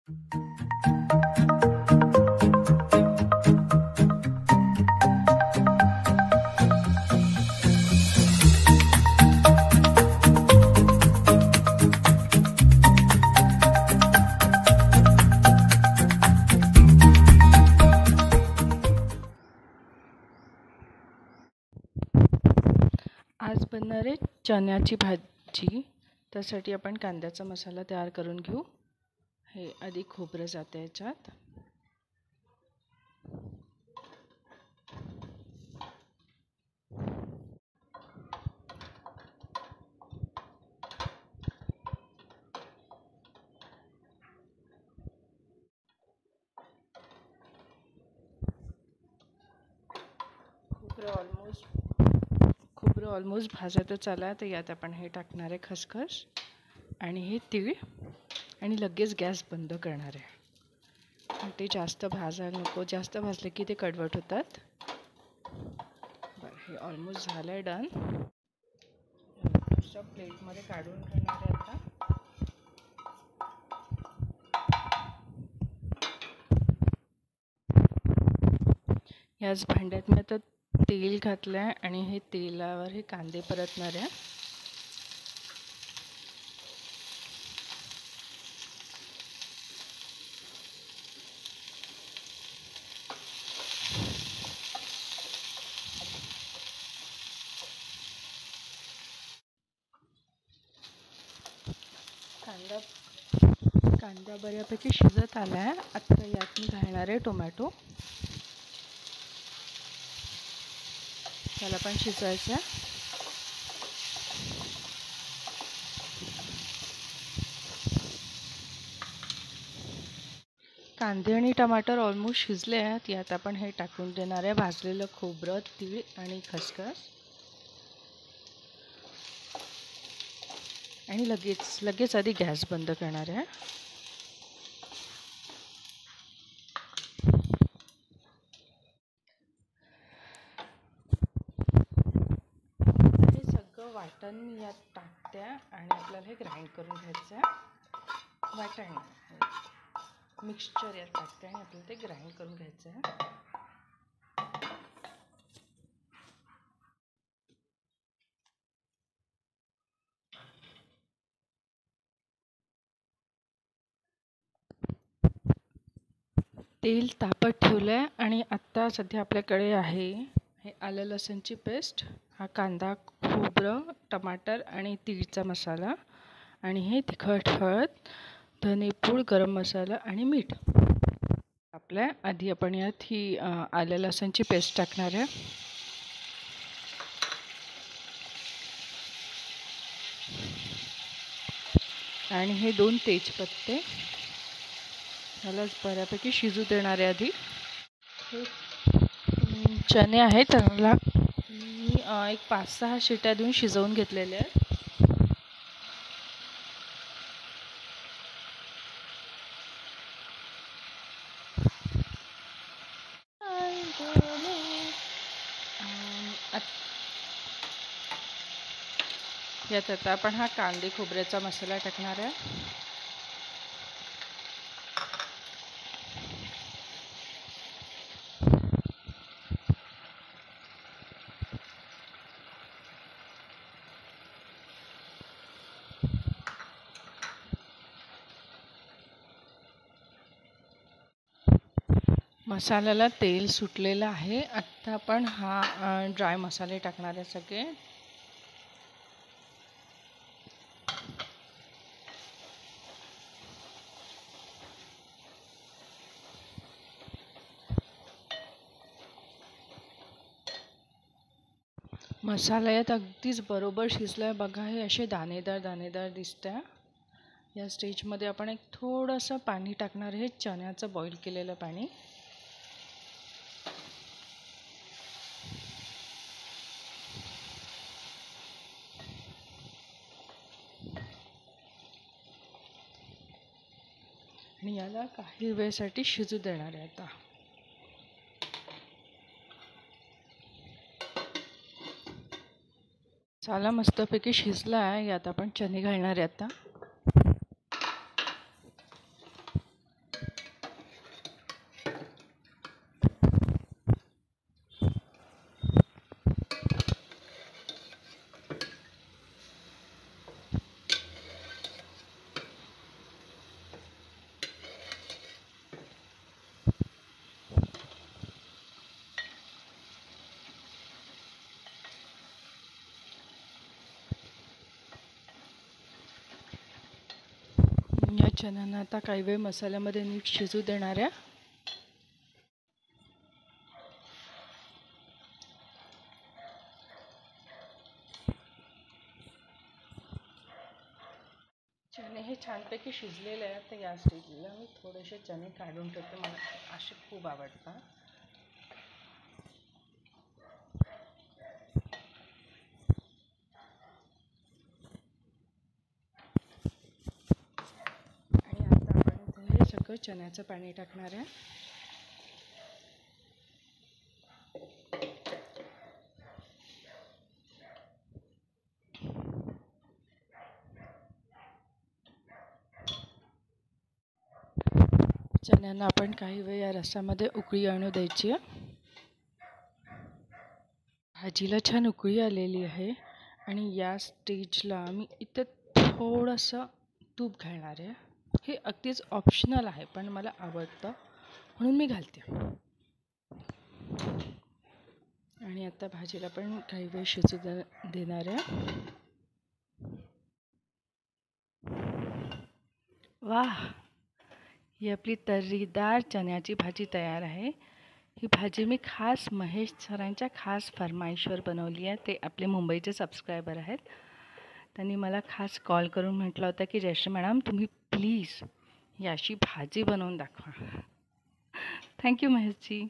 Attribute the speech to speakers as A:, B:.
A: आज बनणार आहे चण्याची भाजी. त्यासाठी आपण कांद्याचा मसाला तयार करून घेऊ. हे आधी खोबरं जाते याच्यात. खोबरं ऑलमोस्ट भाजतच आला, तर यात आपण हे टाकणार आहे खसखस आणि हे तीळ, आणि लगेच गॅस बंद करणार आहे. ते जास्त भाजायला नको, जास्त भाजले की ते कडवट होतात. बरं, हे ऑलमोस्ट झालं आहे डन. दुसऱ्या प्लेटमध्ये काढून घेणार आहे आता. याच भांड्यात मी आता तेल घातलं आहे आणि हे तेलावर हे कांदे परतणार आहे. कांदा बऱ्यापैकी शिजत आला आहे. आता यात मी घालणार आहे टोमॅटो. त्याला पण शिजवायचं आहे. कांदे आणि टमाटर ऑलमोस्ट शिजले आहेत. यात आपण हे टाकून देणार आहे भाजलेलं खोबरं, तीळ आणि खसखस, आणि लगेच आधी गॅस बंद करणार आहे. हे सगळं वाटण मी यात टाकते आणि आपल्याला हे ग्राइंड करून घ्यायचं आहे. वाटण मिक्सचर यात टाकते आणि आपल्याला ते ग्राइंड करून घ्यायचं आहे. तेल तापत ठेवलं आहे आणि आत्ता सध्या आपल्याकडे आहे हे आलं लसूणची पेस्ट, हा कांदा, खोबरं, टमाटर आणि तीळचा मसाला, आणि हे तिखट, हळद, धनेपूड, गरम मसाला आणि मीठ. आपल्या आधी आपण यात ही आलं लसूणची पेस्ट टाकणार आहे. आणि हे 2 तेजपत्ते. ह्याला बऱ्यापैकी शिजू देणार आहे आधी. हे चणे आहेत, त्याला मी एक 5-6 शिट्या देऊन शिजवून घेतलेले आहेत. यात आता आपण हा कांदे खोबऱ्याचा मसाला टाकणार आहे. मसाल्याला तेल सुटलेलं आहे. आत्ता आपण हा ड्राय मसाले टाकणार आहे सगळे. मसाला यात अगदीच बरोबर शिजलाय बघा. हे असे दाणेदार दिसतंय. या स्टेजमध्ये आपण एक थोडंसं पाणी टाकणार आहे, चण्याचं बॉईल केलेलं पाणी. आणि याला काही वेळसाठी शिजू देणार आहे आता. मसाला मस्तपैकी शिजला आहे. यात आपण चणे घालणार आहे आता. चण्यांना आता काही वेळ मसाल्यामध्ये नीट शिजू देणार आहे. चणे हे छानपैकी शिजलेले आहेत. तर या स्टेजला मी थोडेसे चणे काढून ठेवते. मला असे खूप आवडतात. आणि आता आपण हे सगळं चण्याचं पाणी टाकणार आहे. चण्यांना आपण काही वेळ या रसामध्ये उकळी आणू द्यायची आहे. भाजीला छान उकळी आलेली आहे आणि या स्टेजला मी इथे थोडंसं तूप घालणार आहे. हे अगदीच ऑप्शनल आहे पण मला आवडतं म्हणून मी घालते. आणि आता भाजीला पण काही वेळ शिजू देणार आहे. वाह, ही आपली तर्रीदार चण्याची भाजी तयार आहे. ही भाजी मी खास महेश सरांच्या खास फरमाईशवर बनवली आहे. ते आपले मुंबईचे सबस्क्रायबर आहेत. त्यांनी मला खास कॉल करून म्हटलं होतं की जयश्री मॅडम तुम्ही प्लीज ही अशी भाजी बनवून दाखवा. थँक्यू महेशजी.